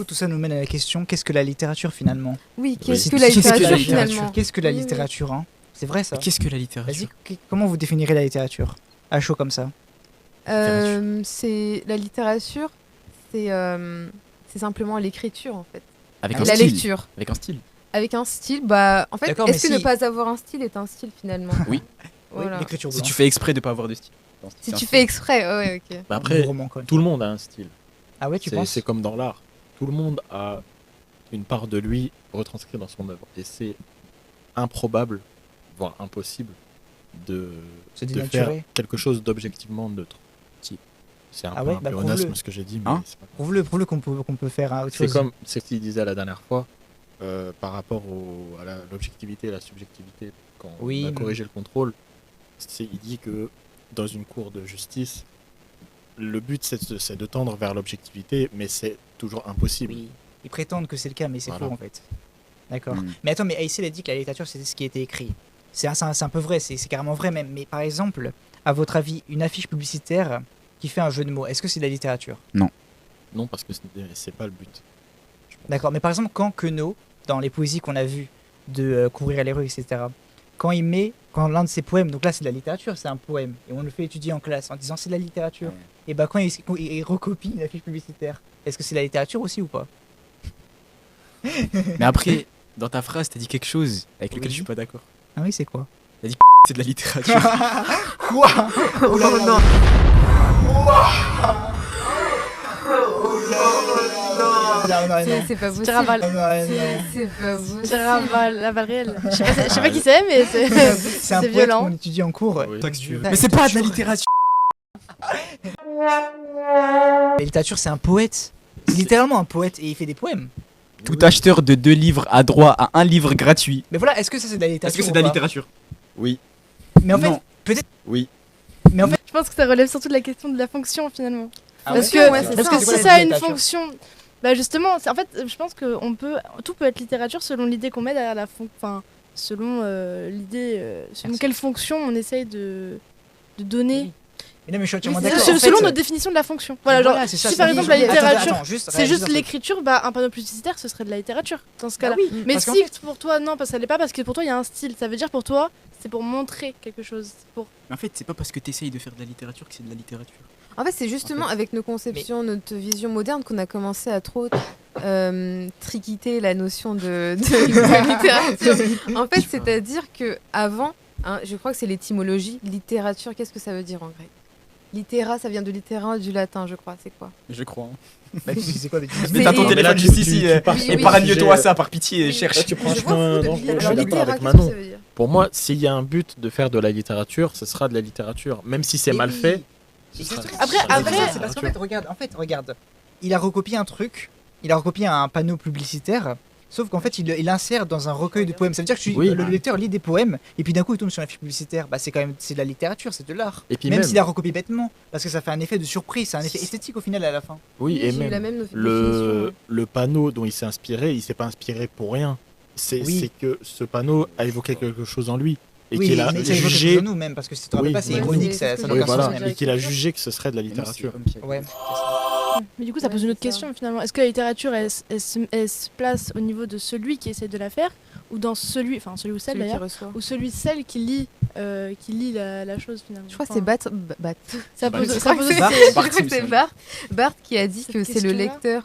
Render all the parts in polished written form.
tout ça nous mène à la question, qu'est-ce que la littérature finalement? Oui, Oui. qu'est-ce que la Qu'est-ce que la littérature littérature finalement? Qu'est-ce que la Oui, oui. littérature hein? C'est vrai ça? Qu'est-ce que la Vas-y, littérature? comment vous définirez la littérature? À chaud comme ça. C'est la littérature, c'est simplement l'écriture en fait. Avec La un La style. lecture. Avec un style. Avec un style, bah en fait, D'accord, est-ce que mais ne si- pas avoir un style est un style finalement? Oui. Voilà. Oui, l'écriture Si blanche. tu fais exprès de pas avoir de style. Si tu fais exprès, ouais, ok. Bah après, Du roman, quand même. tout le monde a un style. Ah ouais, tu C'est penses? c'est comme dans l'art. Tout le monde a une part de lui retranscrite dans son œuvre. Et c'est improbable, voire impossible, de Se faire dénaturer. quelque chose d'objectivement neutre. Si. C'est un Ah peu ouais, un bah pléonasme prouve-le. ce que j'ai dit, mais Hein c'est pas grave. Prouve-le qu'on peut faire autre C'est chose. comme ce qu'il disait la dernière fois par rapport à l'objectivité et la subjectivité quand Oui, on a mais- corrigé le contrôle. Il dit que dans une cour de justice, le but c'est de tendre vers l'objectivité, mais c'est toujours impossible. Oui. Ils prétendent que c'est le cas, mais c'est Voilà. faux en fait. D'accord. Mm. Mais attends, mais Aïssel a dit que la littérature c'était ce qui était écrit. C'est un peu vrai, c'est carrément vrai même. Mais par exemple, à votre avis, une affiche publicitaire qui fait un jeu de mots, est-ce que c'est de la littérature? Non, parce que c'est pas le but. D'accord. Mais par exemple, quand Queneau, dans les poésies qu'on a vues de Courir à les rues, etc., quand l'un de ses poèmes, donc là c'est de la littérature, c'est un poème, et on le fait étudier en classe en disant c'est de la littérature, et bah quand il recopie une affiche publicitaire, est-ce que c'est de la littérature aussi ou pas? Mais après, dans ta phrase, t'as dit quelque chose avec lequel Oui. je suis pas d'accord. Ah oui, c'est quoi? C'est de la littérature. Quoi? Oh là là. Non, non, non. C'est pas possible. Raval. Non, non, non. C'est pas possible. C'est la balle réelle. Je sais pas qui c'est, mais c'est C'est un c'est poète violent. qu'on étudie en cours. Oui. Toi que tu veux. Bah, Mais c'est pas de la littérature. La littérature, c'est un poète. C'est littéralement un poète et il fait des poèmes. Tout acheteur de 2 livres a droit à un livre gratuit. Mais voilà, est-ce que ça c'est de la littérature? Est-ce que c'est ou de la pas littérature? Oui, Mais en fait, Non. peut-être. oui. Mais en fait, Je pense que ça relève surtout de la question de la fonction finalement. ah Parce ouais, que, ouais, c'est parce ça, que en fait. si ça a une fonction, bah justement, en fait, je pense que tout peut être littérature selon l'idée qu'on met derrière la fonction, enfin, selon l'idée, selon Merci. quelle fonction on essaye de donner, Mais non, mais je suis entièrement Oui, c'est d'accord. ça. En selon fait, notre définition de la fonction. Voilà, genre, c'est ça, si c'est par dit. exemple la Attends, littérature, attends, juste c'est réagis juste sur ce truc. l'écriture, bah un panneau publicitaire, ce serait de la littérature dans ce cas-là. Ah oui, Mais parce qu'en si fait- pour toi, non, parce que ça l'est pas, parce que pour toi il y a un style, ça veut dire pour toi, c'est pour montrer quelque chose, c'est pour... Mais en fait, c'est pas parce que t'essayes de faire de la littérature que c'est de la littérature. En fait, c'est justement avec nos conceptions, notre vision moderne qu'on a commencé à trop triquiter la notion de littérature. En fait, c'est-à-dire que avant, hein, je crois que c'est l'étymologie, littérature, qu'est-ce que ça veut dire en grec? Littéra, ça vient de littéra, du latin, je crois, c'est quoi? Je crois. Bah, tu sais quoi, mais tu dis- Mais t'as ton Non, mais là, téléphone tu- juste tu- ici. tu pars Oui, sur oui. le Épargne-toi sujet. ça par pitié, Oui. cherche. Là, tu prends un Je vois chemin. fou Non, depuis- je suis Alors, d'accord littéra, avec qu'est-ce que Manon. ça veut dire? Pour moi, s'il y a un but de faire de la littérature, ce sera de la littérature. Même si c'est Mais mal oui. fait. ce sera- Exactement. Après- ce sera de la après- C'est parce qu'en fait, regarde, il a recopié un truc, il a recopié un panneau publicitaire, sauf qu'en fait, il insère dans un recueil de poèmes. Ça veut dire que Oui. le lecteur lit des poèmes, et puis d'un coup, il tombe sur la fiche publicitaire. Bah, c'est quand même, c'est de la littérature, c'est de l'art. Et puis Même même- s'il a recopié bêtement, parce que ça fait un effet de surprise, c'est un effet esthétique au final à la fin. Oui, et j'ai eu même, la même le, définition. le panneau dont il s'est inspiré, il s'est pas inspiré pour rien. C'est Oui. c'est que ce panneau a évoqué quelque chose en lui. Et oui, qu'il a mais ça évoque jugé. de nous même, parce que si tu te rappelles Oui, pas, c'est oui. ironique, Oui, ça c'est n'a ce Oui, que aucun je sens voilà. pense. Et qu'il a jugé que ce serait de la littérature. même. Ouais. Mais du coup, ça Ouais, pose une autre c'est ça. question finalement. Est-ce que la littérature, elle se place au niveau de celui qui essaie de la faire, ou dans celui ou celle Celui qui d'ailleurs, reçoit. ou celle qui lit la chose finalement. Je crois que Enfin, c'est Barthes. ça Bah, pose, je ça Je pose crois aussi- que c'est- je Bart crois que c'est Simpson. Barthes qui a dit Cette que c'est le question-là. lecteur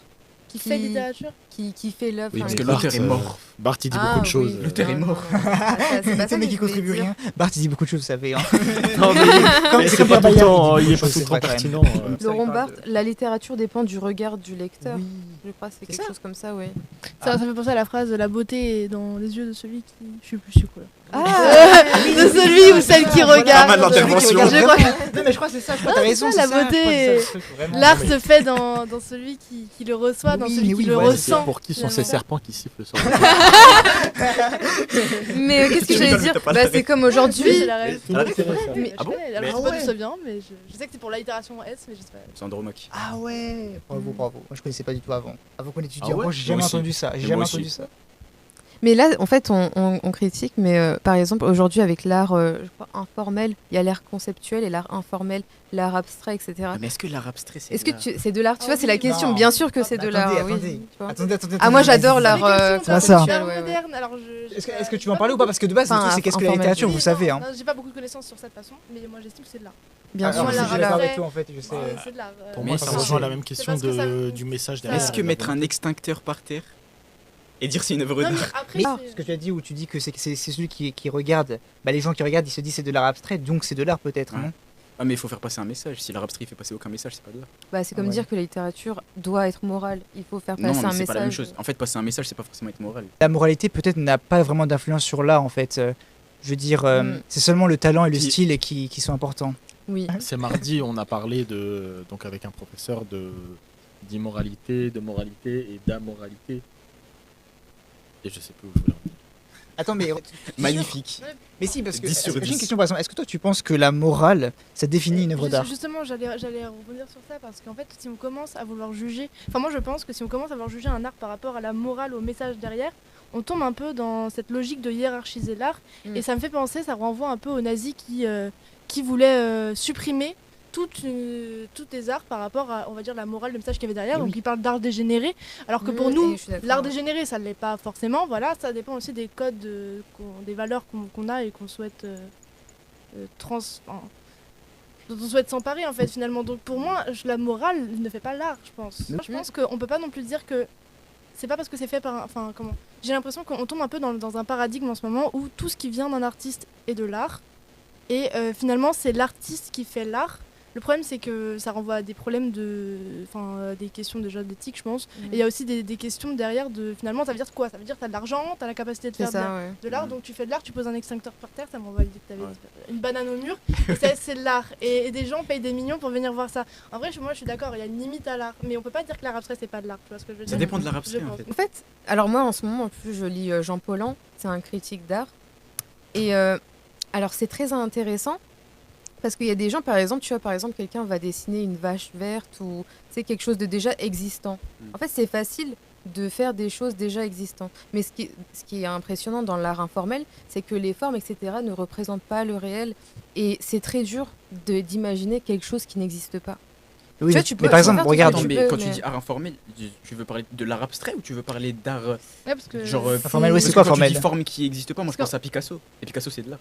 qui fait qui- littérature. qui fait l'œuvre. Oui, enfin, parce que que l'auteur Barthes, est mort. Barthes, il dit Ah, beaucoup de oui. choses. L'auteur est Non, mort. non, non, c'est pas ça C'est que mais qui je voulais contribue dire. rien. Bart, il dit beaucoup de choses, vous savez. Hein. Non, mais Comme- mais c'est c'est comme pas tout le Bayard, temps, il dit il est beaucoup pas de tout le choses, temps c'est vrai, pertinent. quand même. Laurent Ça, il parle Barthes, la littérature dépend du regard du lecteur. Oui. Je crois que c'est C'est quelque ça. chose comme ça, oui. Ça fait penser à la phrase la beauté est dans les yeux de celui qui. Je sais plus c'est quoi. Ah De celui ou celle qui Voilà. regarde. Pas mal d'interventions. Je crois que Non, mais je crois que c'est ça, je crois que t'as c'est raison. ça, c'est la ça, beauté je crois que est- c'est ça, le truc, vraiment. l'art Oui. se fait dans celui qui le reçoit, dans Oui, celui mais qui oui, le voilà, C'est ressent. pour qui sont ces finalement. serpents qui sifflent sur Mais qu'est-ce que Tu j'allais rigoles, dire mais t'as pas Bah, la c'est comme Oui, aujourd'hui. c'est la rêve. Tout le monde Mais- connaît ça. mais- Ah bon je connais, alors, Mais- je sais Ah pas ouais. d'où ça vient, mais je sais que c'est pour l'itération S, mais je sais pas. C'est Andromaque. Ah ouais, bravo. Moi je connaissais pas du tout avant. Avant qu'on étudie, Ah ouais moi j'ai jamais Moi aussi. entendu ça. J'ai Et jamais moi aussi. entendu ça. Mais là, en fait, on critique, mais par exemple, aujourd'hui, avec l'art je crois, informel, il y a l'art conceptuel et l'art informel, l'art abstrait, etc. Ah, mais est-ce que l'art abstrait, c'est Est-ce que de l'art c'est de l'art? Tu vois, c'est la oui, question. non. Bien sûr que c'est de l'art. Attendez, oui, attendez. tu vois. Attendez, Ah, moi, j'adore vas-y. l'art Ah, ça. conceptuel, ouais, ouais. moderne. Alors, Est-ce que tu veux en parler ou pas? Parce que de base, le Enfin, truc, c'est qu'est-ce que la informel. littérature, vous savez. Hein. Non, j'ai pas beaucoup de connaissances sur cette façon, mais moi j'estime que c'est de l'art. Bien Ah, sûr, non, moi, je l'art suis d'accord avec abstrait, toi, en fait. Je sais. c'est de l'art. Pour Mais moi, ça, ça c'est- rejoint la même question parce que ça- du message ça- derrière. Est-ce que mettre un extincteur par terre et dire c'est une œuvre Non, mais d'art? après, Mais c'est- ce que tu as dit, où tu dis que c'est celui qui regarde, bah, les gens qui regardent, ils se disent c'est de l'art abstrait, donc c'est de l'art peut-être, Ouais. non? Ah, mais il faut faire passer un message. Si l'art abstrait il fait passer aucun message, c'est pas de l'art. Bah, c'est comme Ouais. dire que la littérature doit être morale. Il faut faire Non, passer mais un c'est pas la même message. chose. En fait, passer un message, c'est pas forcément être moral. La moralité peut-être n'a pas vraiment d'influence sur l'art en fait. Je veux dire, c'est seulement le talent et le Puis- style qui sont importants. Oui. C'est mardi, on a parlé donc avec un professeur d'immoralité, de moralité et d'amoralité. Et je sais plus où je voulais en venir. Attends, mais Magnifique. mais si parce que 10 sur j'ai une 10. question par exemple. Est-ce que toi tu penses que la morale ça définit une œuvre d'art? Justement, j'allais revenir sur ça parce qu'en fait, si on commence à vouloir juger, enfin moi je pense que si on commence à vouloir juger un art par rapport à la morale, au message derrière, on tombe un peu dans cette logique de hiérarchiser l'art. Mm. Et ça me fait penser, ça renvoie un peu aux nazis qui voulaient supprimer toutes les arts par rapport à, on va dire, la morale, le message qu'il y avait derrière. Et Donc oui. ils parlent d'art dégénéré, alors que Mm, pour et nous, je suis d'accord. l'art dégénéré, ça ne l'est pas forcément. Voilà, ça dépend aussi des codes, des valeurs qu'on a et qu'on souhaite dont on souhaite s'emparer en fait finalement. Donc pour moi, la morale ne fait pas l'art, je pense. Moi, je pense qu'on peut pas non plus dire que c'est pas parce que c'est fait par enfin comment. J'ai l'impression qu'on tombe un peu dans un paradigme en ce moment où tout ce qui vient d'un artiste est de l'art et finalement c'est l'artiste qui fait l'art. Le problème c'est que ça renvoie à des problèmes des questions déjà d'éthique je pense. Et il y a aussi des questions derrière de finalement ça veut dire quoi? Ça veut dire que t'as de l'argent, t'as la capacité de C'est faire ça, ouais. de l'art, donc tu fais de l'art, tu poses un extincteur par terre, ça m'envoie l'idée que t'avais une banane au mur, et c'est de l'art. Et des gens payent des millions pour venir voir ça. En vrai, moi je suis d'accord, il y a une limite à l'art, mais on peut pas dire que l'art abstrait c'est pas de l'art, tu vois ce que je veux dire? Ça dépend de l'art Je abstrait en pense. fait. En fait, alors moi en ce moment, en plus, je lis Jean Paulhan, c'est un critique d'art. Et alors c'est très intéressant parce qu'il y a des gens, par exemple, tu vois, par exemple, quelqu'un va dessiner une vache verte ou c'est quelque chose de déjà existant. En fait, c'est facile de faire des choses déjà existantes. Mais ce qui est impressionnant dans l'art informel, c'est que les formes, etc., ne représentent pas le réel. Et c'est très dur d'imaginer quelque chose qui n'existe pas. Oui, Tu vois, mais, tu mais peux- par tu peux exemple, faire tout regarde, ce Attends, tu mais peux, quand tu mais- dis art informel, tu veux parler de l'art abstrait ou tu veux parler d'art Ouais, parce que genre Informel, oui, parce c'est que quoi quand tu formel? dis forme qui existe pas, moi je Parce pense à Picasso. Et Picasso c'est de l'art.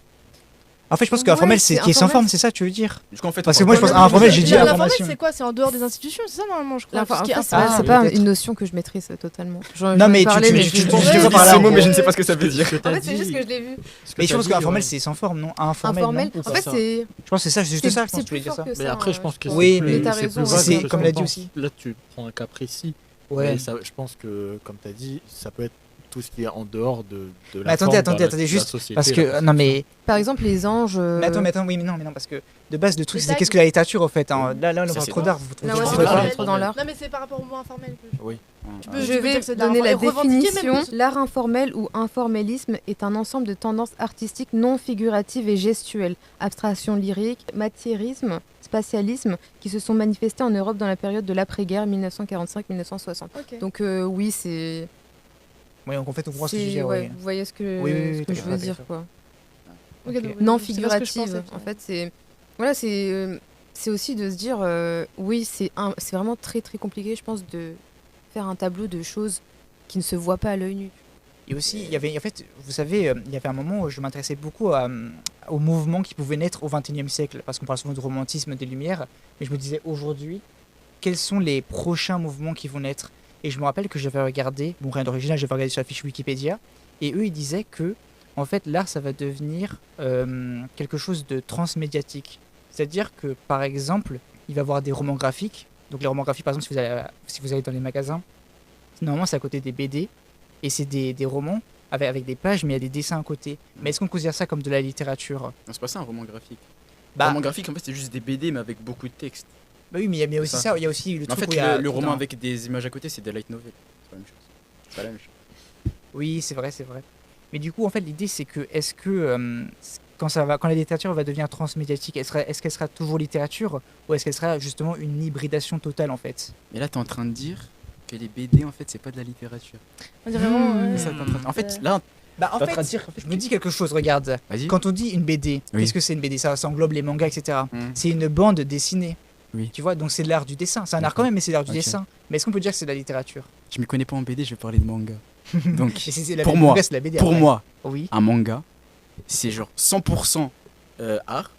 en fait, je pense Ouais, qu'informel c'est c'est qui est sans informel. forme, c'est ça tu veux dire? Du coup, en fait, Parce on que moi, je parle pense pas à de- informel, j'ai dit L'informel, information. c'est quoi? C'est en dehors des institutions, c'est ça normalement je crois. Enfin, Tout ce qui est c'est institution. pas peut-être. une notion que je maîtrise totalement. Non, mais tu je dis pense- quoi Je par dis là, ce en mot, gros mais je ne sais pas ce que ça veut dire. En fait, c'est juste que je l'ai vu. Mais je pense qu'informel c'est sans forme, non? Informel, Informel, non? en fait, ça. c'est. Je pense que c'est ça, c'est juste ça, je pense c'est que tu voulais plus dire fort ça. que Mais ça. après, je pense que Oui, c'est mais plus, t'as c'est raison, plus ouais. vague C'est que comme ce l'a qu'on dit pense. aussi. Là, tu prends un cas précis. Ouais. Mais je pense que, comme tu as dit, ça peut être tout ce qui est en dehors de la Mais attendez, forme, attendez, de la- attendez, de la juste société, Parce la que, non mais, Par exemple, les anges. mais attends, oui, mais non, parce que de base, le truc, Les c'est tags. qu'est-ce que la littérature, au fait, hein. Là, on Ça, parle c'est trop dans- d'art, vous trouvez Là, ouais, pas c'est trop pas d'art. trop dans l'art. Non mais c'est par rapport au mot informel. Oui. Tu peux- Je tu peux vais dire que c'est de donner la l'art informel. Et revendiquer même définition. que- L'art informel ou informélisme est un ensemble de tendances artistiques non figuratives et gestuelles, abstraction lyrique, matérialisme, spatialisme, qui se sont manifestés en Europe dans la période de l'après-guerre 1945-1960. Ok. Donc oui, c'est... Oui, donc en fait, on comprend ce que tu c'est- veux dire, ouais, oui. vous voyez ce que, Oui, oui, ce que je d'accord, veux dire, d'accord. quoi. Ok, Ok. donc, Non c'est parce que je figurative, pensais. en fait, c'est... Voilà, c'est aussi de se dire, oui, c'est vraiment très très compliqué, je pense, de faire un tableau de choses qui ne se voient pas à l'œil nu. Et aussi, il y avait, en fait, vous savez, il y avait un moment où je m'intéressais beaucoup aux mouvements qui pouvaient naître au XXIe siècle, parce qu'on parle souvent de romantisme, des Lumières, mais je me disais aujourd'hui, quels sont les prochains mouvements qui vont naître? Et je me rappelle que j'avais regardé, bon rien d'original, j'avais regardé sur la fiche Wikipédia, et eux ils disaient que, en fait, l'art ça va devenir quelque chose de transmédiatique. C'est-à-dire que, par exemple, il va y avoir des romans graphiques, donc les romans graphiques, par exemple, si vous allez dans les magasins, normalement c'est à côté des BD, et c'est des romans avec des pages, mais il y a des dessins à côté. Mais est-ce qu'on considère ça comme de la littérature? Non, c'est pas ça un roman graphique. Un Bah, roman graphique, en fait, c'est juste des BD, mais avec beaucoup de texte. bah oui, mais il y a aussi ça. ça, il y a aussi le Mais en truc fait, où il y a le tout roman un- avec des images à côté, c'est des light novels. C'est pas la même chose. C'est pas la même chose. Oui, c'est vrai, c'est vrai. Mais du coup, en fait, l'idée c'est que est-ce que quand la littérature va devenir transmédiatique, est-ce qu'elle sera toujours littérature ou est-ce qu'elle sera justement une hybridation totale en fait? Mais là, t'es en train de dire que les BD, en fait, c'est pas de la littérature. On dirait vraiment. C'est ça que t'es en train de- En fait, là, Bah, en t'es en train de fait, dire. je me dis quelque chose, regarde. Vas-y. Quand on dit une BD, Oui. qu'est-ce que c'est une BD? Ça englobe les mangas, etc. Hmm. C'est une bande dessinée. Oui. Tu vois, donc c'est de l'art du dessin. C'est un art D'accord. quand même, mais c'est de l'art du Ok. dessin. Mais est-ce qu'on peut dire que c'est de la littérature? Je m'y connais pas en BD, je vais parler de manga. Donc, Et la pour le moi, manga, c'est de la BD. pour après. moi, Oui. un manga, c'est genre 100% art,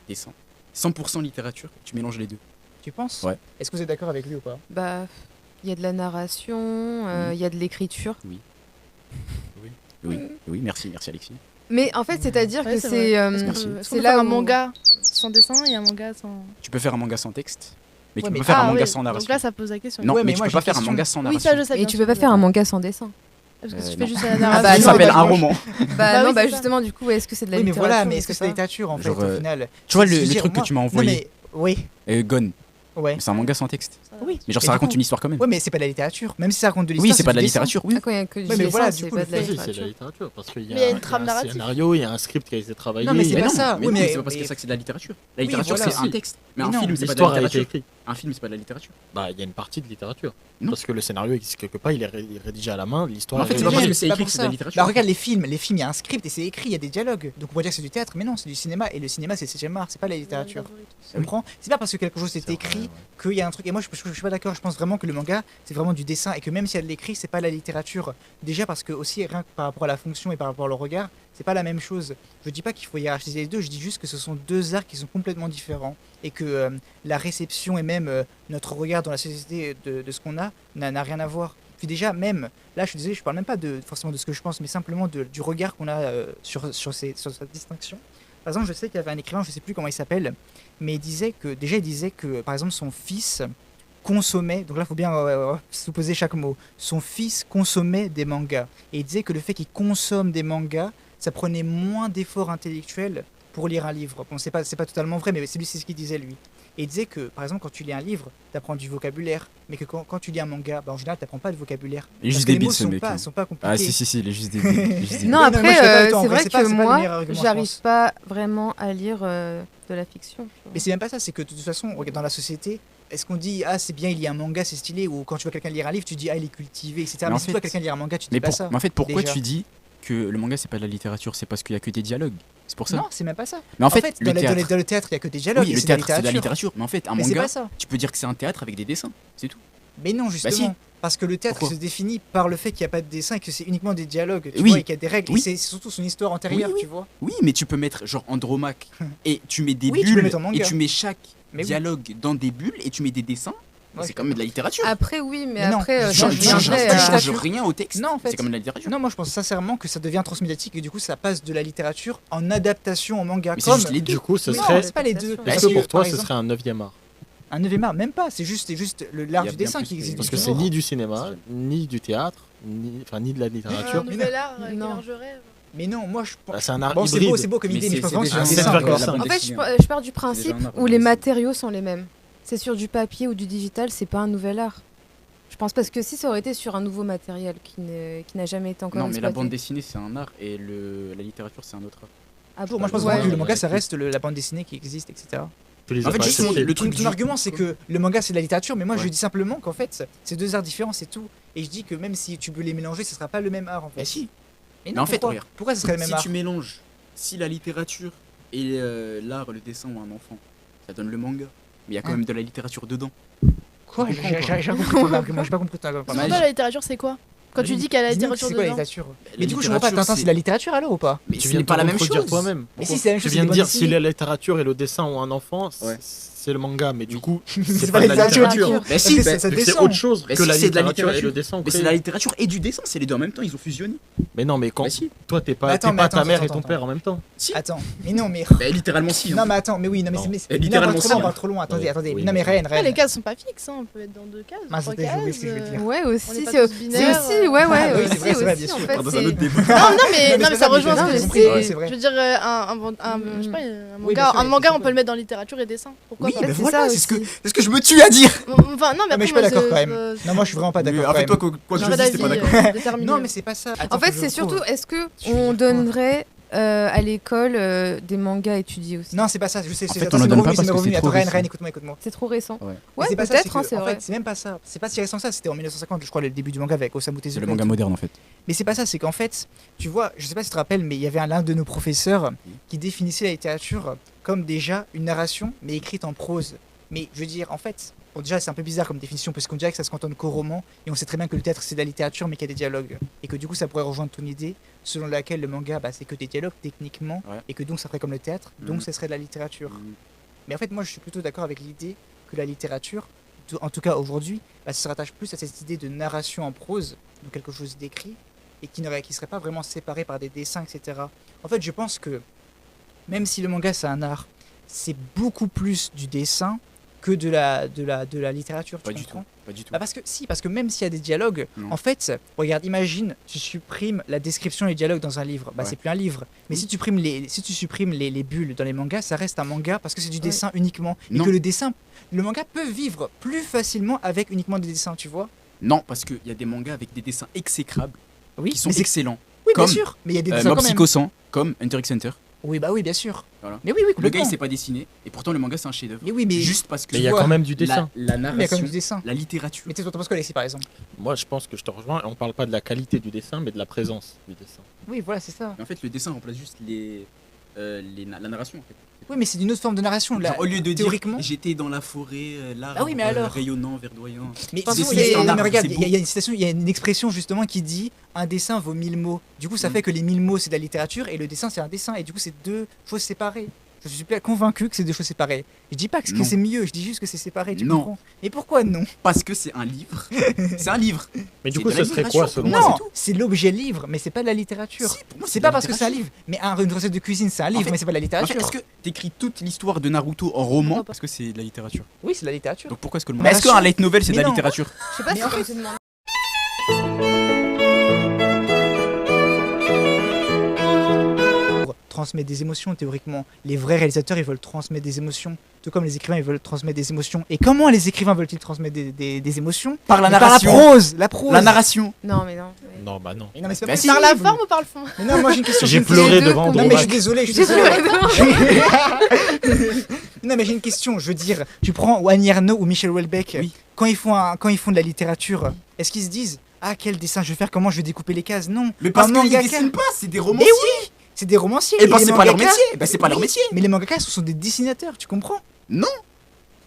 dessin, 100% littérature, tu mélanges les deux. Tu penses? Ouais. Est-ce que vous êtes d'accord avec lui ou pas? Bah, il y a de la narration, il y a de l'écriture. Oui, merci Alexis. Mais en fait, c'est-à-dire Ouais, que c'est c'est vrai. Merci. Est-ce c'est qu'on peut là faire où un manga sans dessin et un manga sans. Tu peux faire un manga sans texte, mais Ouais, tu peux mais- pas faire un Ah, manga oui. sans Donc narration. là, ça pose la question. Non, Ouais, mais mais tu moi, peux j'ai pas une faire un question. manga sans Oui, narration. ça, je sais. Et bien tu sûr, peux pas je faire un sais. manga sans dessin. Parce que si tu non. fais juste la Ah bah, narration. Ça non, s'appelle bah, un je- roman. Bah Bah non, oui, bah c'est ça. justement, du coup, est-ce que c'est de la Oui, mais littérature voilà, mais ou est-ce que c'est c'est de la pas littérature en fait, Genre, au final? Tu vois Je veux le dire, truc que moi- tu m'as Non, envoyé, mais. Oui, Gone, ouais. c'est un manga sans texte. Oui. Mais genre Et ça du raconte coup- une histoire quand même. Ouais, mais c'est pas de la littérature. Même si ça raconte de l'histoire. Oui, c'est pas de la du dessin. littérature, oui. Ah, quand il y a que du mais dessin, voilà, c'est du coup, pas le de la fait- Si, c'est de la littérature. littérature parce qu'il y Mais il y a a, une trame un narrative. scénario, il y a un script qui a été travaillé. Non, mais c'est il y a- pas ça. Mais Oui, non, mais- c'est pas parce que mais- ça que c'est de la littérature. La Oui, littérature, voilà. c'est un texte. Mais Mais un non, film, c'est pas de L'histoire la a été littérature. écrite. Un film, c'est pas de la littérature. Bah, il y a une partie de littérature. Non. Parce que le scénario existe quelque part, il est rédigé à la main, l'histoire En fait, est c'est pas Mais parce rédigée. que c'est pas écrit pour que c'est de la ça. littérature. Bah regarde les films, il y a un script et c'est écrit, il y a des dialogues. Donc on pourrait dire que c'est du théâtre, mais non, c'est du cinéma et le cinéma c'est le 7e art, c'est pas la littérature. Tu comprends? C'est pas parce que quelque chose est C'est vrai, écrit ouais. qu'il y a un truc. Et moi je suis pas d'accord, je pense vraiment que le manga c'est vraiment du dessin et que même s'il y a de l'écrit, c'est pas la littérature. Déjà parce que aussi rien que par rapport à la fonction et par rapport au regard, c'est pas la même chose. Je dis pas qu'il faut hiérarchiser les deux, je dis juste que ce sont deux arts qui sont complètement différents et que la réception et même notre regard dans la société de ce qu'on a n'a rien à voir. Puis déjà, même, là je suis désolé, je parle même pas forcément de ce que je pense, mais simplement du regard qu'on a sur cette distinction. Par exemple, je sais qu'il y avait un écrivain, je sais plus comment il s'appelle, mais il disait que, par exemple, son fils consommait, donc là il faut bien supposer chaque mot, son fils consommait des mangas. Et il disait que le fait qu'il consomme des mangas, ça prenait moins d'efforts intellectuels pour lire un livre. Bon, c'est pas totalement vrai, mais c'est ce qu'il disait lui. Et il disait que, par exemple, quand tu lis un livre, tu apprends du vocabulaire, mais que quand tu lis un manga, bah, en général, tu n'apprends pas de vocabulaire. Il est Parce juste que les débile mots ce sont mec. pas, sont pas compliqués. Ah si, il est juste débile. il est juste débile. Non, Oui, non, moi, je suis après, d'accord avec toi, en c'est vrai, vrai c'est pas que le moi, meilleur argument, je j'arrive pense. pas vraiment à lire de la fiction. tu vois. Mais c'est même pas ça, c'est que de toute façon, regarde, dans la société, est-ce qu'on dit ah c'est bien, il lit un manga, c'est stylé, ou quand tu vois quelqu'un lire un livre, tu dis ah il est cultivé, etc. Mais Mais, en si fait- tu vois quelqu'un lire un manga, tu dis Mais, pas ça. en fait, pourquoi déjà. tu dis que le manga c'est pas de la littérature? C'est parce qu'il y a que des dialogues. C'est pour ça. Non, c'est même pas ça. Mais en fait, dans le théâtre. le théâtre, il y a que des dialogues. Oui, et le c'est de la théâtre c'est de la littérature. Mais en fait, un Mais c'est manga, pas ça. tu peux dire que c'est un théâtre avec des dessins. C'est tout. Mais non, justement. si. Parce que le théâtre Pourquoi se définit par le fait qu'il n'y a pas de dessin et que c'est uniquement des dialogues, tu Oui. vois, et qu'il y a des règles. Oui. Et c'est surtout son histoire antérieure, Oui, oui. tu vois. Oui, mais tu peux mettre genre Andromaque et tu mets des Oui, tu peux bulles mettre en manga. et tu mets chaque Mais oui. dialogue dans des bulles et tu mets des dessins. Ouais, C'est quand même de la littérature. Après, oui, mais Mais non, après, je- ça je- Tu je- changes reviendrait je- à- je- changes rien au texte. Non, en fait. C'est quand même de la littérature. Non, moi je pense sincèrement que ça devient transmédiatique et du coup ça passe de la littérature en adaptation au manga. Mais c'est Comme juste les deux. Du coup, ce Mais non, serait. c'est pas les deux. Est-ce Est-ce Parce que que, pour toi, par ce exemple, serait un 9e art? un 9e art, même pas. C'est juste l'art Il y a du bien dessin plus qui que- existe. Parce du que c'est genre. ni du cinéma, ni du théâtre, ni de la littérature. Un nouvel art, quel Non. art je rêve. Mais non, moi je Bah, pense. c'est un art Bon, c'est hybride. beau comme Mais idée, mais je c'est pense que déjà c'est un un dessin. 7,5. quoi. En fait, dessin. je pars du principe un art, où le les dessin. matériaux sont les mêmes. C'est sur du papier ou du digital, c'est pas un nouvel art. Je pense parce que si ça aurait été sur un nouveau matériel qui n'a jamais été encore Non, mais la exploité. bande dessinée c'est un art et la littérature c'est un autre art. Ah, Toujours, moi je pense ouais. vraiment que le Ouais. manga ça reste la bande dessinée qui existe, etc. Tu les En as fait, pas justement, acceptés. le truc Ton du- argument c'est que le manga c'est de la littérature, mais moi je Ouais. dis simplement qu'en fait c'est deux arts différents, c'est tout. Et je dis que même si tu veux les mélanger, ce sera pas le même art en fait. Mais si. Mais Mais en fait, pourquoi regarde. Pourquoi ce serait le même Si art tu mélanges, si la littérature et l'art, le dessin ou un enfant, ça donne le manga. Mais il y a quand Hein. même de la littérature dedans. Quoi Je comprends pas. J'ai pas compris ton argument, j'ai pas compris ton argument. Pour Ouais, toi, la littérature, c'est quoi? Quand tu dis qu'il y a la Dis-nous, littérature c'est quoi la dedans. littérature La Mais du coup je comprends pas, littérature, Tintin c'est de la littérature alors ou pas Mais Tu ce viens n'est de pas te la même contredire chose. toi-même. Mais si c'est la même Tu chose, viens de c'est des dire bandes si dessinées. la littérature et le dessin ont un enfant, Ouais. c'est le manga. Mais du coup, C'est pas la littérature. Mais Parce si, que bah, ça vu que c'est descend. autre chose Mais que si, la c'est de la littérature et littérature. le dessin. ont Mais c'est créé. la littérature et du dessin, c'est les deux en même temps, ils ont fusionné. Mais non, mais quand Mais si. toi t'es Mais pas attends, t'es mais pas attends, ta mère et attends, ton attends. père en même temps. Si. Attends, mais non mais Bah, littéralement si. non hein. mais attends, mais oui, non mais Non. c'est mais Et non, littéralement on va trop si, loin, on hein. va trop loin. Attendez, Ouais. attendez. Oui, Non mais mais- Ryan, Après, les Ryan. cases sont pas fixes, hein. On peut être dans 2 cases, Ah, 3 c'était joli ce que je veux cases. dire. Ouais, On aussi. est pas C'est tous c'est binaires, aussi, ouais, Ah, ouais, oui, c'est aussi, vrai, c'est vrai, aussi, bien en sûr. fait, Dans un c'est- autre débat. Non, non, mais c'est ça pas rejoint bien, ce que j'ai je compris, dis. ouais, c'est vrai. Je veux dire, je sais pas, un Oui, bien sûr, un il manga, faut on peut le mettre dans littérature et dessin. Pourquoi Oui, pas mais c'est voilà, ça c'est aussi. ce que je me tue à dire. Enfin, non, mais Ah, mais je suis après, pas d'accord moi, quand même. Non, moi je suis vraiment pas d'accord. En fait, quand toi, même. quoi que je j'aurais dise, t'es pas d'avis, d'accord. déterminé. Non mais c'est pas ça. Attends, En fait, faut que c'est je trouve. surtout, est-ce que Je veux on dire quoi donnerait à l'école des mangas étudiés aussi. Non, c'est pas ça. Je sais. En c'est- fait, attends, on en c'est donne me pas revenu, parce c'est me que revenu. c'est Attends, trop Ryan, récent. écoute-moi. C'est trop récent. Ouais. Ouais, c'est pas ça, peut-être, c'est en vrai. fait, c'est même pas ça. C'est pas si récent que ça. C'était en 1950, je crois, le début du manga avec Osamu Tezuka. C'est le et manga tout. moderne en fait. Mais c'est pas ça, c'est qu'en fait, tu vois, je sais pas si tu te rappelles, mais il y avait l'un de nos professeurs qui définissait la littérature comme déjà une narration, mais écrite en prose. Mais je veux dire, en fait, bon, déjà c'est un peu bizarre comme définition, parce qu'on dirait que ça se cantonne qu'au roman, et on sait très bien que le théâtre c'est de la littérature, mais qu'il y a des dialogues. Et que du coup, ça pourrait rejoindre ton idée, selon laquelle le manga, bah, c'est que des dialogues techniquement, Ouais. et que donc ça ferait comme le théâtre, donc Mhm. ça serait de la littérature. Mhm. Mais en fait, moi je suis plutôt d'accord avec l'idée que la littérature, en tout cas aujourd'hui, bah, ça se rattache plus à cette idée de narration en prose, donc quelque chose d'écrit, et qui serait pas vraiment séparé par des dessins, etc. En fait, je pense que même si le manga c'est un art, c'est beaucoup plus du dessin que de la littérature. Pas tu du tout. comprends Pas du tout. Bah parce que même s'il y a des dialogues, Non. en fait, regarde, imagine, tu supprimes la description et les dialogues dans un livre, bah Ouais. c'est plus un livre. Mais si tu supprimes les bulles dans les mangas, ça reste un manga parce que c'est du dessin uniquement. Et Non. que le manga peut vivre plus facilement avec uniquement des dessins, tu vois. Non, parce qu'il y a des mangas avec des dessins exécrables Oui, qui sont mais c'est- excellents. oui, bien comme, sûr, mais il y a des dessins Mob quand même. Psycho 100, comme Hunter x Hunter. Oui, bah oui, bien sûr. Voilà. Mais oui, oui, Le gars complètement. il sait pas dessiner et pourtant le manga c'est un chef-d'œuvre. Mais oui, mais Juste parce que Mais il y a vois, quand même du dessin. la mais il y a quand narration, même du dessin. la littérature. Mais tu t'en penses quoi, Alexis, par exemple? Moi, je pense que je te rejoins. On parle pas de la qualité du dessin, mais de la présence du dessin. Oui, voilà, c'est ça. Mais en fait le dessin remplace juste la narration en fait. Oui, mais c'est d'une autre forme de narration. Là, Genre, au lieu de théoriquement. dire j'étais dans la forêt, l'arbre Ah oui, mais alors rayonnant, verdoyant. Mais Parce de que toute façon, c'est- non, mais regarde, c'est il y a une citation, il y a une expression justement qui dit un dessin vaut 1000 mots. Du coup, ça Mm. fait que les 1000 mots c'est de la littérature et le dessin c'est un dessin. Et du coup, c'est deux choses séparées. Je suis pas convaincu que c'est deux choses séparées. Je dis pas que Non. c'est mieux, je dis juste que c'est séparé. Tu Non. comprends? Mais pourquoi non? Parce que c'est un livre. C'est un livre. Mais du C'est coup, de la ce serait littérature quoi pour selon moi, toi Non, c'est tout. c'est l'objet livre, mais c'est pas de la littérature. Si, pour moi, C'est de pas la parce que c'est un littérature. livre. Mais une recette de cuisine, c'est un livre, fait- mais c'est pas de la En fait, littérature. est-ce que t'écris toute l'histoire de Naruto en roman Non, parce que c'est de la littérature? Oui, c'est de la littérature. Donc pourquoi est-ce que le Mais Est-ce qu'un sûr. light novel c'est de Mais la non. littérature? Je sais pas Mais si en on fait- se demande. Pour transmettre des émotions théoriquement. Les vrais réalisateurs ils veulent transmettre des émotions, tout comme les écrivains ils veulent transmettre des émotions. Et comment les écrivains veulent-ils transmettre des émotions? Par la Mais par narration. la prose. La narration. Non, mais non. Non, bah non. Mais non, mais c'est pas Bah possible. Par la forme ou par le fond? Mais non, moi j'ai une question. J'ai une pleuré les deux devant combinés. Non mais je suis Andromaque. désolé, je suis J'ai désolé. pleuré Non mais j'ai une question, je veux dire, tu prends Annie Ernaux ou Michel Houellebecq, Oui. quand ils font de la littérature, est-ce qu'ils se disent ah quel dessin je vais faire, comment je vais découper les cases? Non. Mais parce Un qu'ils mangaka- dessinent pas, c'est des Mais romanciers. oui, c'est des romanciers. Et bah les c'est pas leur mangaka- métier. Bah c'est pas leur Oui, métier. Mais les mangaka ce sont des dessinateurs, tu comprends?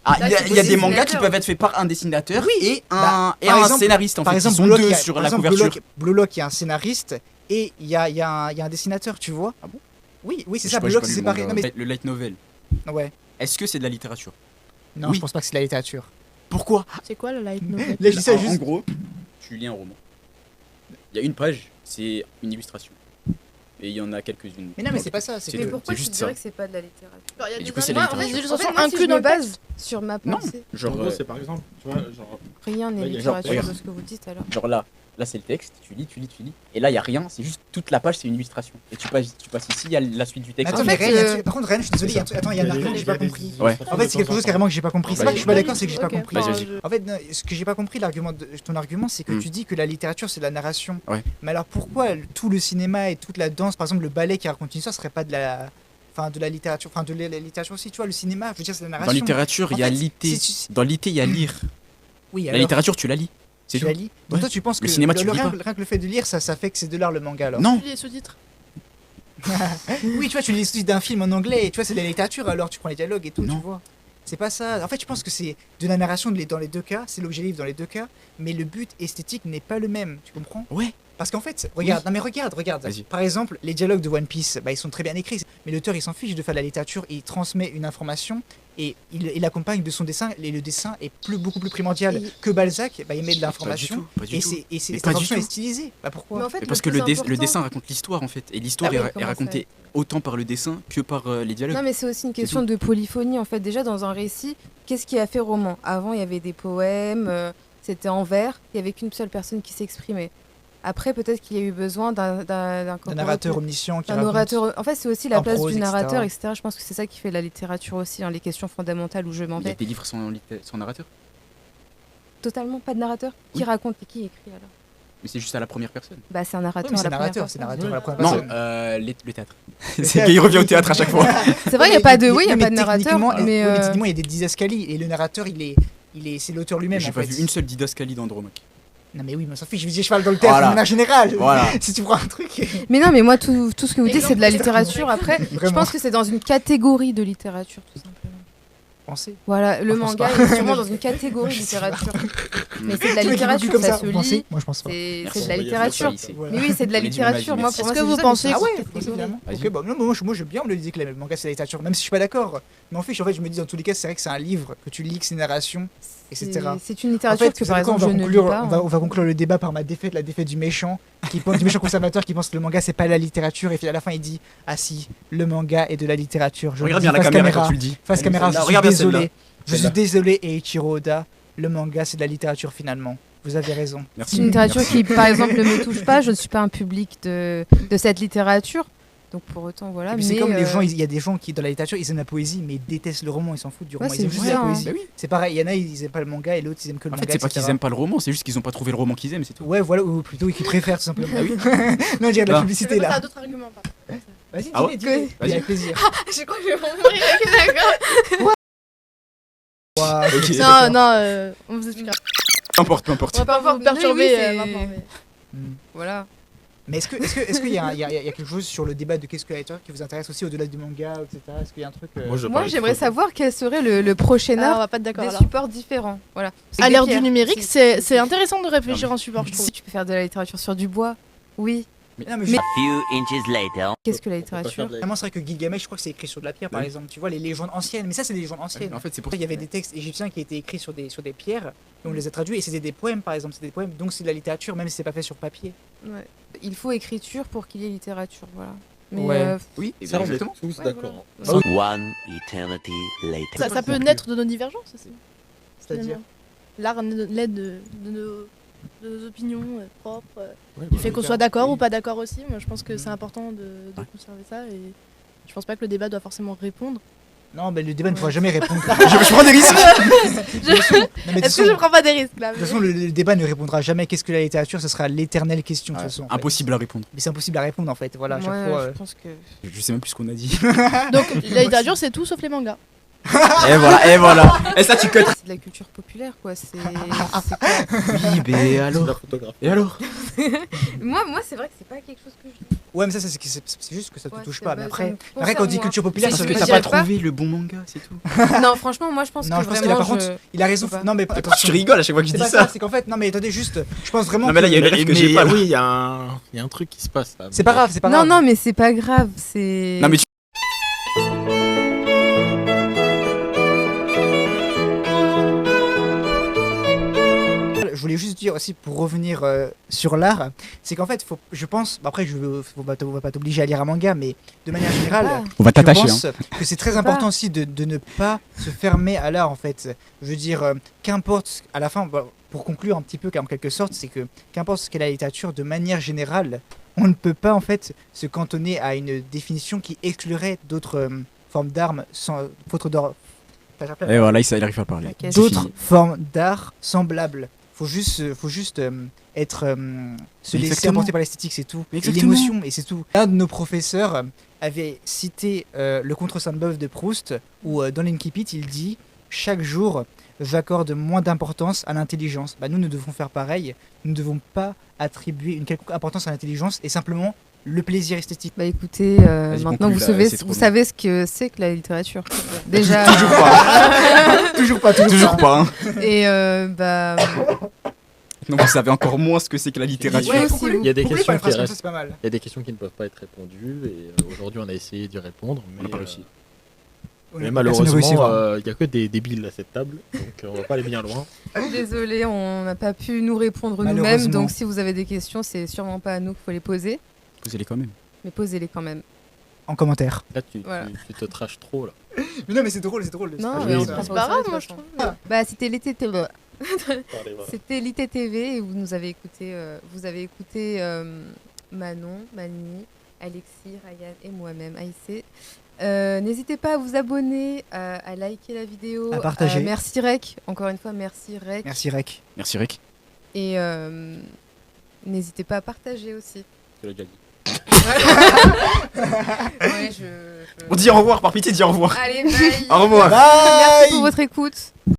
Ah, Là, il y a, c'est il y a des des mangas qui dessinateurs. peuvent être faits par un dessinateur Oui. et Bah, un, par un exemple- scénariste en Par fait. exemple, Ils sont Blue Lock, deux il y a- sur par la exemple, couverture. Blue Lock, il y a un scénariste et il y a un dessinateur, tu vois. Ah bon? Oui, oui, c'est Je ça, sais pas, Blue j'ai Lock pas c'est lu le séparé. manga. Non, mais... Le light novel. Ouais. Est-ce que c'est de la littérature? Non, Oui. je pense pas que c'est de la littérature. Pourquoi? C'est quoi le light novel? Là, je dis ça En juste. gros, tu lis un roman. Il y a une page, c'est une illustration. Et il y en a quelques-unes. Mais non, mais c'est pas ça. C'est C'est Mais que... deux. pourquoi juste tu dirais ça. que c'est pas de la littérature? Il y a Et du des coup, c'est la animaux, littérature. des En fait, illustrations moi, si je inclus dans me le base texte. sur ma Non. pensée, Genre, En gros, c'est par exemple, tu vois, genre, rien n'est Ouais, genre, littérature regarde. de ce que vous dites alors. genre là c'est le texte, tu lis. Et là, il y a rien, c'est juste toute la page, c'est une illustration. Et tu passes ici, il y a la suite du Mais texte. attends, En mais fait, Ren, il y a un truc- par contre, Ren, je suis désolé, il y a un truc- attends, il y a un des- argument que j'ai pas des- compris. Ouais. En fait, c'est quelque chose carrément que j'ai pas compris. C'est pas que je suis pas d'accord, c'est que j'ai pas Ok. compris. Vas-y, vas-y. Enfin, En fait, non, ce que j'ai pas compris, ton argument, c'est que Hmm. tu dis que la littérature, c'est de la narration. Ouais. Mais alors pourquoi tout le cinéma et toute la danse, par exemple le ballet qui raconte une histoire, serait pas de la, enfin, de la littérature, enfin de la littérature aussi, tu vois, le cinéma, je veux dire, c'est de la narration. Dans la littérature, En il y a fait, lité. si tu- Dans lité, il y a lire. Oui, La alors, littérature, tu la lis. C'est tu tout. la lis. Donc Ouais. toi, tu penses que Le cinéma, tu lis rien, pas. rien que le fait de lire, ça fait que c'est de l'art le manga alors. Non, Tu lis les sous-titres. Oui, tu vois, tu lis les sous-titres d'un film en anglais, et tu vois, c'est de la littérature, alors tu prends les dialogues et tout, Non. tu vois. C'est pas ça. En fait, je pense que c'est de la narration dans les deux cas, c'est l'objet livre dans les deux cas, mais le but esthétique n'est pas le même, tu comprends? Ouais. Parce qu'en fait, regarde, non mais regarde. Vas-y. Par exemple, les dialogues de One Piece, bah, ils sont très bien écrits, mais l'auteur il s'en fiche de faire de la littérature, il transmet une information et il accompagne de son dessin, et le dessin est beaucoup plus primordial Et- que Balzac, bah, il met de Pas du l'information. tout. Pas du Et tout. c'est Mais cette pas du information est tout. stylisée. Bah pourquoi? Mais en fait, Mais parce le que plus le important- dessin raconte l'histoire en fait. Et l'histoire Ah oui, est comment ça racontée autant par le dessin que par les dialogues. Non, mais c'est aussi une question de polyphonie en fait. Déjà, dans un récit, qu'est-ce qui a fait roman? Avant, il y avait des poèmes, c'était en vers, il y avait qu'une seule personne qui s'exprimait. Après, peut-être qu'il y a eu besoin d'un Un narrateur omniscient qui un raconte. orateur. En fait, c'est aussi la en place prose, du etc. narrateur, etc. Je pense que c'est ça qui fait la littérature aussi, hein, les questions fondamentales où je m'en Il y a vais. des livres sans narrateur. Totalement pas de narrateur. Qui Oui. raconte et qui écrit alors? Mais c'est juste à la première personne. Bah, c'est un Ouais, narrateur mais à c'est la première narrateur, c'est personne. narrateur à la première Non, personne. le théâtre. Il revient au théâtre à chaque fois. C'est vrai, il n'y a pas de, oui, il y a mais pas de narrateur, techniquement, mais oui, mais techniquement, il y a des didascalies et le narrateur, c'est l'auteur lui-même J'ai en pas fait. vu une seule didascalie d'Andromaque. Non mais oui, mais on s'en fiche, je parle dans le théâtre Voilà. de manière générale. Voilà. Si tu prends un truc. Mais non, mais moi, tout ce que vous dites, c'est de la littérature. Après, je Vraiment. pense que c'est dans une catégorie de littérature, tout simplement. Pensez. Voilà, le Je pense manga pas. est sûrement dans une catégorie de littérature. Mais c'est de la Tu vois, qui littérature, comme ça ça, se vous pensez lit. Moi je pense pas. C'est Merci. de la Merci. littérature. Merci. Voilà. Mais oui, c'est de la On est du littérature. même Moi, avis, pour moi, merci. c'est Est-ce que juste vous ça, mais pensez c'est Ah que- ouais, une catégorie. finalement. Vas-y. Ok, bah, non, moi je bien, on me le dit que le manga c'est la littérature, même si je suis pas d'accord. Mais en fait, je me dis dans tous les cas, c'est vrai que c'est un livre que tu lis, que c'est une narration, etc. C'est une En littérature fait, que, vous par savez quoi, exemple, je ne lis pas. on va conclure le débat par ma défaite, la défaite du méchant, du méchant conservateur qui pense que le manga c'est pas la littérature et puis à la fin il dit ah si, le manga est de la littérature. Je Regarde le bien dis la face caméra quand tu le dis. Face caméra, je suis Regarde bien désolé. celle-là. Je suis Celle-là. désolé Eiichiro Oda, le manga c'est de la littérature finalement. Vous avez raison. C'est Merci. une littérature qui, par exemple, ne me touche pas. Je ne suis pas un public de cette littérature. Donc, pour autant, voilà. Et puis Mais c'est comme les gens, il y a des gens qui dans la littérature ils aiment la poésie mais ils détestent le roman, ils s'en foutent du roman, Ouais, ils aiment c'est juste vrai, la hein. poésie. Bah oui. C'est pareil, il y en a ils aiment pas le manga et l'autre ils aiment que le En manga. fait, c'est pas etc. qu'ils aiment pas le roman, c'est juste qu'ils ont pas trouvé le roman qu'ils aiment, c'est tout. Ouais, voilà, ou plutôt qu'ils préfèrent tout simplement. Ah oui. Non, je dirais de la Ah. publicité Ça a là. d'autres arguments. par contre. Vas-y, Ah ouais dis-les. Vas-y. Avec plaisir. Je crois que je vais mourir. D'accord. Ouah, Ok. Non, non, on vous expliquera. Peu importe, peu importe. On va pas vous Oui, perturber oui, c'est- maintenant. mais- Hmm. Voilà. Mais est-ce qu'il y a quelque chose sur le débat de qu'est-ce que la littérature qui vous intéresse aussi au-delà du manga, etc. Est-ce qu'il y a un truc Moi, j'aimerais savoir quel serait le prochain Ah, on art va pas être d'accord des alors. supports différents. Voilà. À Des l'ère du pierres. numérique, Si. c'est intéressant de réfléchir en support, je trouve. Si tu peux faire de la littérature sur du bois, oui. Non, mais Mais- Few inches later. Qu'est-ce que la littérature vraiment, c'est vrai que Gilgamesh, je crois que c'est écrit sur de la pierre, par Oui. exemple. Tu vois, les légendes anciennes. Mais ça, c'est des légendes anciennes. En fait, c'est pour Il y avait des textes égyptiens qui étaient écrits sur des pierres, et on les a traduits, et c'était des poèmes, par exemple. C'est des poèmes, donc c'est de la littérature, même si c'est pas fait sur papier. Ouais. Il faut écriture pour qu'il y ait littérature, voilà. Mais Ouais. Oui, Ça, on est exactement. tous Ouais, d'accord. voilà. One eternity later. Ça peut naître de nos divergences aussi. C'est-à-dire. finalement. L'art naît de nos opinions propres. Ouais, Du bah, fait qu'on oui. soit d'accord ou pas d'accord aussi. Moi, je pense que Mhm. c'est important de Ouais. conserver ça. Et je pense pas que le débat doit forcément répondre. Non, mais le débat ne pourra jamais répondre. Je prends des risques. Non, mais de toute Est-ce que façon- je prends pas des risques là de toute façon, le débat ne répondra jamais qu'est-ce que la littérature, ce sera l'éternelle question de toute façon. en fait. Impossible à répondre. Mais c'est impossible à répondre en fait. Voilà, à chaque Moi, fois. je pense que. Je sais même plus ce qu'on a dit. Donc la littérature, c'est tout sauf les mangas. Et voilà, et voilà. Et ça, tu cut. C'est de la culture populaire, quoi. C'est quoi Oui, mais C'est de la alors. photographie. Et alors moi, c'est vrai que c'est pas quelque chose que je dis. Ouais, mais ça, c'est juste que ça te Ouais, touche c'est pas. pas- Mais ça me après, concerne, quand on dit moi. culture populaire, C'est ça Parce veut que je dire t'as dirais pas pas- trouvé le bon manga, c'est tout. Non, franchement, moi, je pense Non, que je pense qu'il a vraiment. par contre, il a raison. je sais pas. Non, mais Tu attention. rigoles à chaque fois que je C'est dis pas ça. ça, c'est qu'en fait, non, mais attendez, juste, je pense vraiment. Non, mais là, il y a une Mais- rêve que mais j'ai pas. là. oui, il y a un truc qui se passe là. C'est pas grave, c'est pas Non, grave. non, mais c'est pas grave. C'est. Non, mais tu. Je voulais juste dire aussi pour revenir sur l'art, c'est qu'en fait, je pense, après, on va pas t'obliger à lire un manga, mais de manière générale, On va je t'attacher. pense que c'est très important aussi de ne pas se fermer à l'art en fait. Je veux dire, qu'importe, à la fin, pour conclure un petit peu en quelque sorte, c'est que qu'importe ce qu'est la littérature, de manière générale, on ne peut pas en fait se cantonner à une définition qui exclurait d'autres formes d'art sans faute d'or. Et voilà, il arrive à parler. La caisse. D'autres formes d'art semblables. Faut juste être se laisser Exactement. emporter par l'esthétique, c'est tout. Et Exactement. l'émotion, et c'est tout. Un de nos professeurs avait cité le contre Sainte-Beuve de Proust, où dans l'Incipit, il dit chaque jour, j'accorde moins d'importance à l'intelligence. Bah, nous devons faire pareil. Nous ne devons pas attribuer une quelconque importance à l'intelligence et simplement le plaisir esthétique. Bah écoutez, Vas-y, maintenant conclue, vous là, savez, c'est trop vous long. savez ce que c'est que la littérature. Déjà. Toujours pas. Toujours pas, Toujours pas. Hein. Et bah. Donc vous savez encore moins ce que c'est que la littérature. Ouais, conclue. Il y a des Conclue questions par une qui phrase comme restent. ça, c'est pas mal. Il y a des questions qui ne peuvent pas être répondues et aujourd'hui on a essayé d'y répondre, On mais, n'a pas réussi. mais Personne ne réussira. malheureusement il n'y a que des débiles à cette table, donc on va pas aller bien loin. Désolé, on n'a pas pu nous répondre nous-mêmes. Malheureusement. Donc si vous avez des questions, c'est sûrement pas à nous qu'il faut les poser, Posez-les quand même. mais posez-les quand même. En commentaire. Là Voilà. tu te traches trop là. Mais non, mais c'est drôle, c'est drôle. Non, pas mais on joli, prend ça. pas C'est pas au grave, sérieux, de moi, toute je façon. trouve. Bah c'était l'été. Allez, voilà. C'était l'ITTV et vous avez écouté Manon, Mani, Alexis, Ryan et moi-même, Aïssé. N'hésitez pas à vous abonner, à liker la vidéo, À partager. merci Rec, encore une fois merci Rec. Merci Rec. Merci Rick. Et N'hésitez pas à partager aussi. Tu l'as déjà dit. Ouais, On dit au revoir, par pitié, dis au revoir. Allez, bye. Au revoir. Merci pour votre écoute.